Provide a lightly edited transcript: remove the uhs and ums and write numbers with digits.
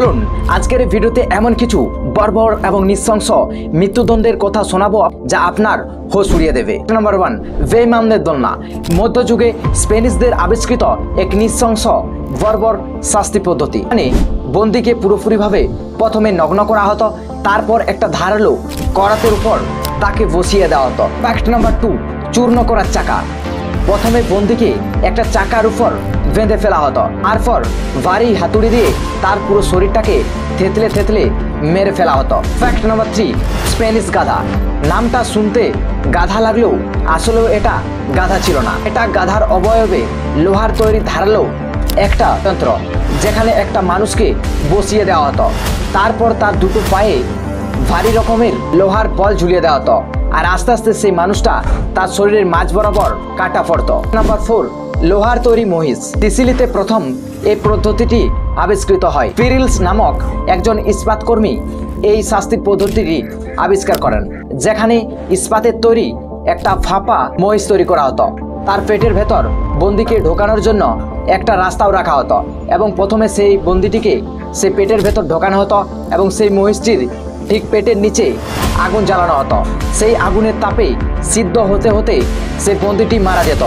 চলুন আজকের এই ভিডিওতে এমন কিছু বর্বর এবং নৃশংস মৃত্যুদণ্ডের কথা শোনাবো যা আপনার হোশ উড়িয়ে দেবে। নাম্বার 1, বেঈমানদের দোলনা। মধ্যযুগে স্পেনিশদের আবিষ্কৃত এক নৃশংস বর্বর শাস্তি পদ্ধতি। মানে বন্দীকে পুরোপুরিভাবে প্রথমে নগ্ন করা হতো, তারপর একটা ধারালো করাতের উপর তাকে বসিয়ে দেওয়া হতো। ফ্যাক্ট নাম্বার 2, চূর্ণ করার চাকা। প্রথমে বন্দীকে একটা চাকার উপর বেঁধে ফেলা হতো, তারপর ভারী হাতুড়ি দিয়ে তার পুরো শরীরটাকে থেতলে থেতলে মেরে ফেলা হতো। ফ্যাক্ট নাম্বার 3, স্প্যানিশ গাধা। নামটা শুনতে গাধা লাগলেও আসলেও এটা গাধা ছিল না। এটা গাধার অবয়বে লোহার তৈরি ধারালো একটা যন্ত্র, যেখানে একটা মানুষকে বসিয়ে দেওয়া হতো, তারপর তার দুটো পায়ে ভারী রকমের লোহার বল ঝুলিয়ে দেওয়া হতো, আর আস্তে আস্তে সেই মানুষটা তার শরীরের মাঝ বরাবর কাটা পড়তো। নাম্বার 4, লোহার তৈরি মহিষ। সিসিলিতে প্রথম এই পদ্ধতিটি আবিষ্কৃত হয়। পিরিলস নামক একজন ইস্পাত কর্মী এই শাস্তি পদ্ধতিটি আবিষ্কার করেন, যেখানে ইস্পাতের তৈরি একটা ফাঁপা মহিষ তৈরি করা হতো। তার পেটের ভেতর বন্দিকে ঢোকানোর জন্য একটা রাস্তাও রাখা হতো, এবং প্রথমে সেই বন্দিটিকে সেই পেটের ভেতর ঢোকানো হতো এবং সেই মহিষটির ঠিক পেটের নিচে আগুন জ্বালানো হতো। সেই আগুনের তাপে সিদ্ধ হতে হতে সেই বন্দিটি মারা যেত।